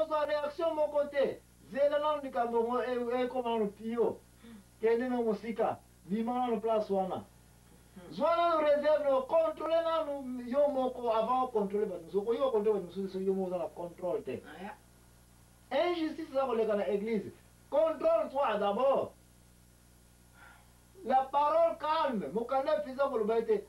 sa réaction mon côté. Zela na ni kambo e koma no pio. Kene no musika. Bimana no place wana. Zwana no réserve no contrôler na no yo moko avant contrôler ba nous. Ko yo contrôler ba nous so yo mo na contrôle te. Injustice za koleka na église. Contrôle toi d'abord. La parole calme. Mokanda fisa ko lobaite.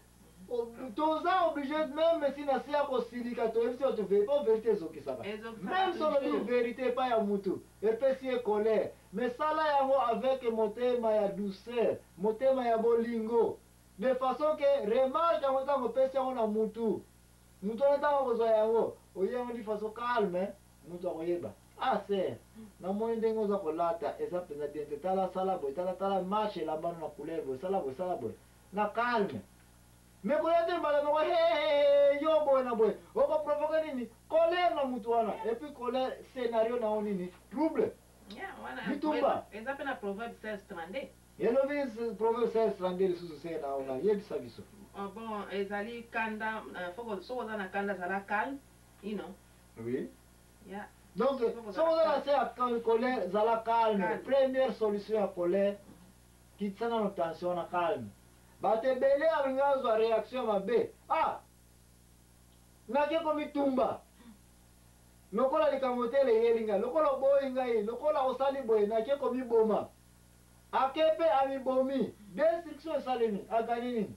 Toza obligé même si na sia ko silika to si tu veux pas vérité zo kisaka. Même si on dit vérité pas ya mutu. Et pesi e colère. Mais ça là yango avec motema ya douceur, motema ya bolingo. De façon que remarque yango ta ko pesi yango na mutu. Mutu na ta ko zo yango. Oye di façon calme, mutu akoyeba. Ah c'est. Na moyo ndengo za kolata eza pena dente tala sala boy tala marche la bana na couleur boy sala boy. Na calme. Mais quand il y a des yo boy na boy, on va provoquer nini colère na mutu wana et puis colère scénario na onini trouble. Yeah, wana. Bitumba. Eza pena proverbe 16:32. Yelo vis proverbe 16:32 susu se na ona yebi sabiso. Bon, ezali kanda foko so za na kanda sala calme, you know. Oui. Yeah. Donc so za se à colère zala calme. Première solution à colère kitsana no tension na calme. Batebele abingazo a réaction mabe. Ah! Nake ko mitumba. Lokola likamotele yelinga, lokola boyinga yi, lokola osali boy nake ko miboma. Akepe amibomi. Destruction salini, aganini.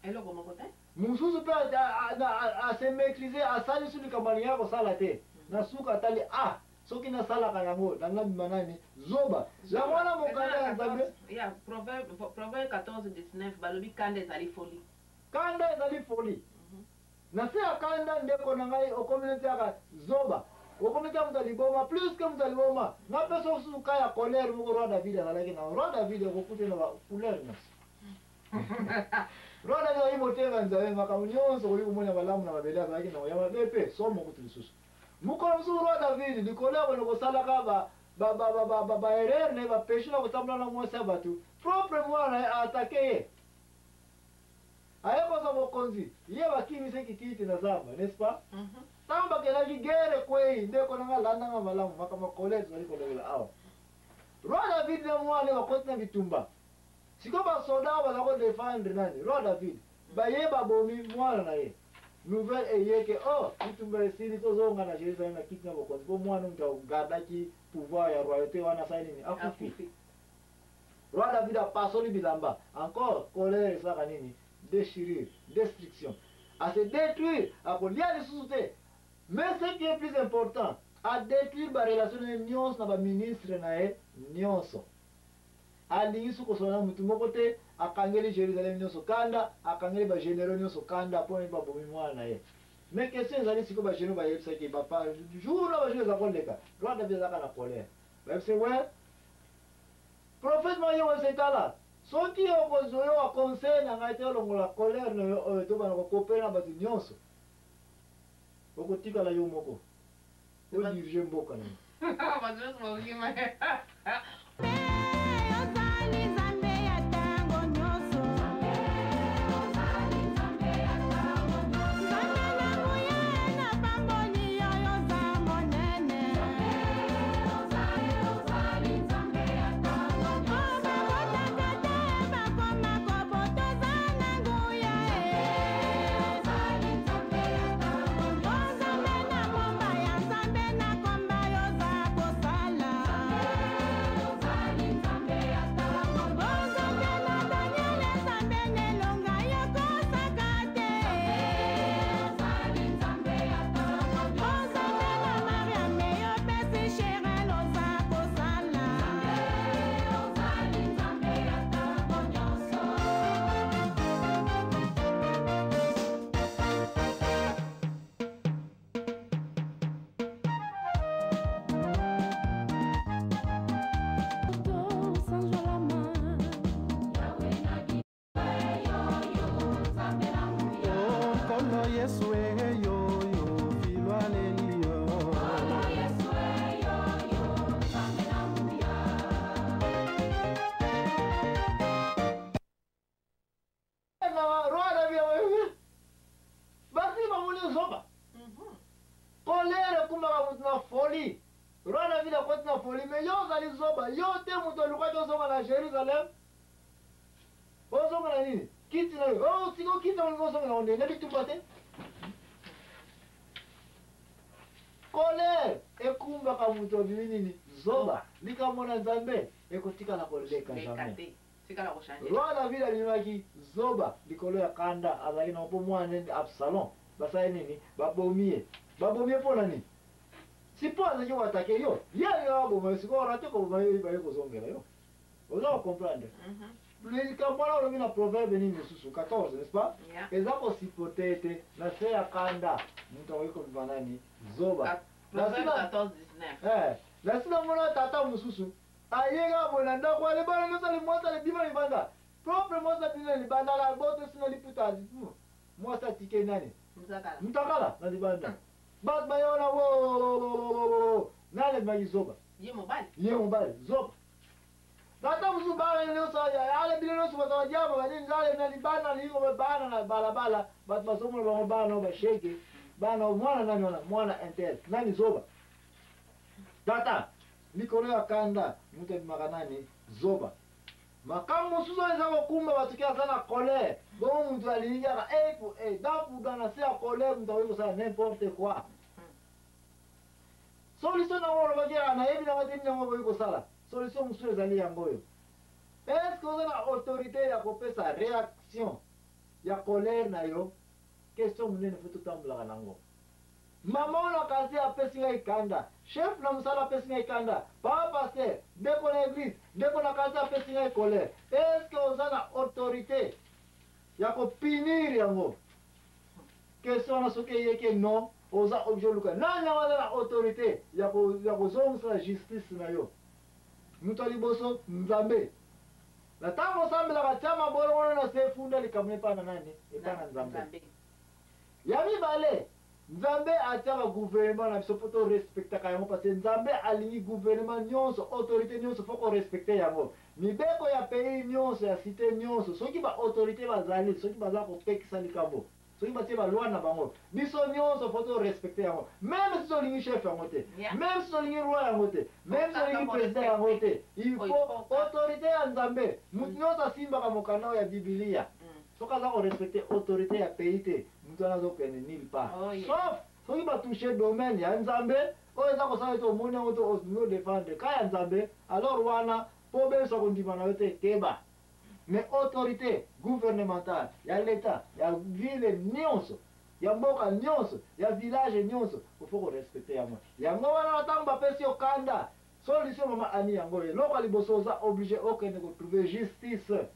Elo ko makote? Mususu pe a se maîtriser a sali suli kamani yako salate. Na suka tali ah! Soki na sala kanyango, nanga manani zoba. Jamwana mokanda nzambe. Yeah, proverbe 14:19 balobi kanda ezali folie. Kanda ezali folie. Na se akanda ndeko na ngai okomete aka zoba. Okomete mtaliboma plus que mtaliboma. Na peso suka ya colère mu roi David alaki na roi David okukute na couleur na. Roi David ayimotenga nzawe makamunyonso kuli kumona balamu na babele abaki na yama bepe somo kutulisusu. Mukolo mzuri roi David likole ko lokosala ka ba erreur ne ba péché na kotambula na mwasa batu. Propre mwana attaquer. Ayeko za mokonzi, ye bakimise kititi na zamba, n'est-ce pas? Tamba ke la guerre kwei, ndeko na landa nga malamu makama collège bali kolela awa. Roi David na mwana ba kotna bitumba. Siko ba soda ba ko défendre nani? Roi David. Ba ye ba bomi mwana na ye. Nouvelle eye ke oh, bitumba esili to zonga na Jérusalem na kitna bokonzi. Bo mwana ndio gadaki pouvoir ya royauté wana saini ni akufi. Roi David a passé bilamba. Encore colère ça kanini? Déchirure, destruction, à se détruire, à coller les sous-soutés. Mais ce qui est plus important, à détruire la relation de Nyons na ba ministre na e Nyonso. Ali isu ko sona mutu mokote akangeli Jérusalem Nyonso kanda, akangeli ba généraux Nyonso kanda pour ne pas bomi mwana na e. Mais question ezali siko ba généraux ba yebisa ki ba pa jour na ba généraux za koleka. Roi David za kana colère. Ba c'est ouais. Prophète Mayo c'est là. Soki okozoyo akonseil na ngai te olongola colère no to bana ko kopena batu nyonso. Okotika la yo moko. O dirige mboka na. Bazos mo ngima. folie. Rwanda vile kwa na folie mais yo zali zoba yote mtu alikuwa tosoma na Jerusalem. Osoma na nini? Kiti na yo. Siko kiti unasoma na onde ndio tumpate. Colère ekumba ka mtu nini zoba likamona Nzambe ekotika na koleka jamais. Sikala ko changer. Rwanda vile limaki zoba likolo ya kanda azali na po mwana Absalom. Basa nini? Babomie pona nini? Si po azali watake yo. Yeye abo masiko rate ko bayi ko zongela yo. Ozo comprendre. Le kamwana lo mina proverbe nini susu 14, n'est-ce pas? Ezako sipotete na se ya kanda. Mtu wiko mbanani zoba. Proverbe 14:19. La sina mwana tata mususu. Ayega bolanda kwa le bana no sale mwasa le bima libanda. Propre mwasa bina libanda la bote sino liputa zitu. Mwasa tike nani? Mtakala na libanda. Bas bayona wo. Nale magizoba. Ye mobile zoba. Tata musu bana no sa ya ale bina no suba tawajaba bali nale na libanda liko bana na balabala. Bat basomo ba bana ba sheke. Bana mwana nani wana mwana entel. Nani zoba. Tata likolo ya kanda mute makanani zoba makamu suzo ezako kumba batukia sana colère bon mtu aliingia pour dafu gana se ya colère mtu awiko sana n'importe quoi solution na wolo bagira na ebi na watini na wolo yiko sala solution musu ezali yango yo est-ce que ozana autorité ya kopesa réaction ya colère na yo question munene futu tambula nango mama ona kazi apesi ngai kanda chef na musala apesi ngai kanda papa pasteur ndeko na église ndeko na kazi apesi ngai colère est-ce que oza na autorité ya kopinir yango question na soki eyeke non oza obligé luka nani aza na autorité ya kozongisa justice na yo mutu aliboso Nzambe na ntango osambelaka tia mabolongono na se efunda likambo epa na nani epa na Nzambe ya mibale Nzambe atia ba gouvernement na biso poto respecta yango parce que Nzambe alingi gouvernement nyonso autorité nyonso foko respecter yango mibeko ya pays nyonso ya cité nyonso soki ba autorité bazali soki baza kopekisa likambo soki batie ba loi na bango biso nyonso poto respecter yango même si olingi chef yango te même si olingi roi yango te même si olingi président yango te il faut autorité ya Nzambe mutu nyonso asimbaka mokanda ya Biblia soki aza korespecte autorité ya pays te mutu wana azokende nulle part sauf soki batouche domaine ya Nzambe oyo eza kosala ete omoni yango te olingi odefendre ka ya Nzambe alors wana po obebisa kondima na yo te keba mais autorité gouvernementale ya l'état ya ville nyonso ya mboka nyonso ya village nyonso ofo korespecte yango yango wana na ntango bapesi yo kanda solution mama ani yango eloko ya liboso oza obligé okende kotrouve justice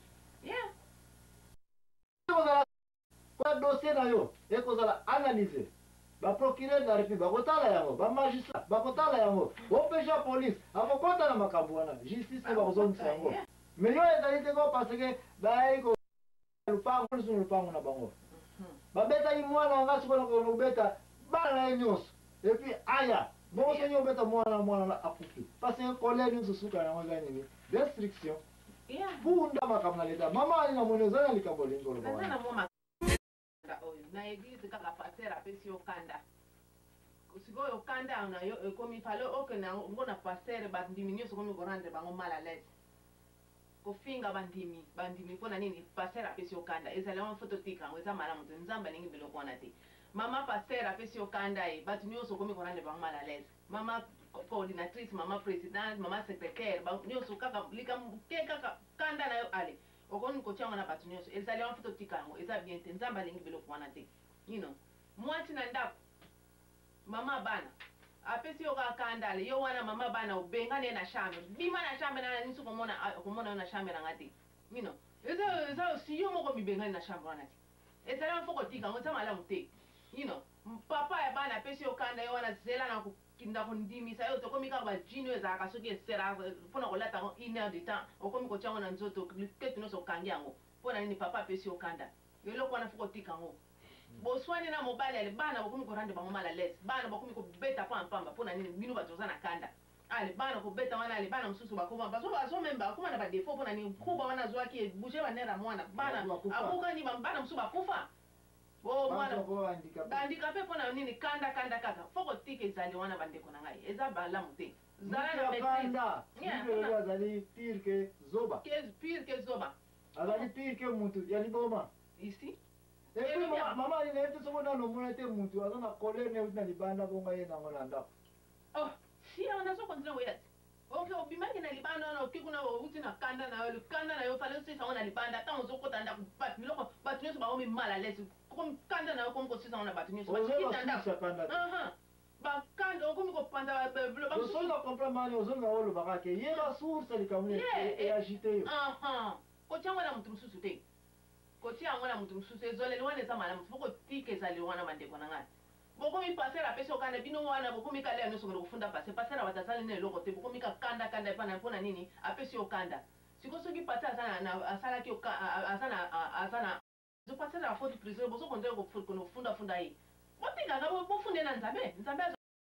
kwa dossier na yo ekozala analyse baprocureur de la république bakotala yango bamagistrat bakotala yango OPG police akokota na makambo wana justice te bakozongisa yango mais yo ezali te ko parce que bayi lupango na bango babetaki mwana nga sikoyo nakobeta bana na ye nyonso epuis aya bongo sonyi obeta mwana akufi parce que colère nyonso suka yango eza nini destruction bunda makambo na leta mama ali na moni ozali na likambo lingolo na église kaka pasteur apesi yo kanda sikoyo kanda na yo ekomi fale okende ngo na pasteur bandimi nyonso komi korendre bango mal à l'aise kofinga bandimi mpona nini pasteur apesi yo kanda ezali yango foto tika yango eza malamu te Nzambe alingi biloko wana te mama pasteur apesi yo kanda ye bato nyonso komi korendre bango mal à l'aise mama coordinatrice mama présidente mama secrétaire nyonso kaka likambo ke kaka kanda na yo ale okoni kotia yango na bato nyonso ezali yango foto tika yango eza bien te Nzambe alingi biloko wana te mwati na ndako mama bana apesi yo kaka kanda ale yo wana mama bana obengane na chambre bima na chambre na nisu komona yo na chambre na nga te eza si yo moko mibengane na chambre wana te ezali yango foko tika yango eza malamu te papa ya bana apesi yo kanda yo wana zela na kinda kondimisa yo tokomi kaka bajini oyo ezalaka soki esera mpona kolata yango 1 heure de temps okomi kotia yango na nzoto ketu nyonso okangi yango mpona nini papa apesi yo kanda eloko wana foko tika yango boswani na mobali ale bana bakomi korande bango mal à l'aise bana bakomi kobeta pamba mpona nini bino bato oza na kanda ale bana kobeta wana ale bana mosusu bakoma bazomemba bakoma na badefo mpona nini kuba wana azwaki ebouge banere ya mwana bana akokani bana mosusu bakufa bo mwana ko handicapé bandikape mpona nini kanda kaka foko tika ezali wana bandeko na ngai eza balamu te zala na kanda ibelo azali pire que zoba pire que zoba azali pire que mutu ya liboma ici et puis mama ali na yetu soko na nomona te mutu aza na colère ne uti na libanda bonga ye nango na ndako oh si ona so kontina oyati oke obimaki na libanda na oki kuna outi na kanda na yo kanda na yo fale osisa ngo na libanda ntango ozokota ndako biloko bato nyonso baomi mal à l'aise komi kanda na yo komi kosisa ngo na bato nyonso bakita ndako bakanda okomi kopanza osola comprendre mani ozonga olobaka ke ye basource likambo eagite yo kotia ngo na motu mosusu te kotia yango na motu mosusu ezoleli wana eza malamu fo kotika ezali wana bandeko na ngai bokomi pasere apesi okanda bino wana bokomi kalia nyonso kende kofunda pase pasere bato asali na eloko te bokomi kakanda epana mpona nini apesi okanda siko soki pase asalaki aza na pasere afaute priseur bozokonde kofundafunda ye botikaka bofunde na nzambe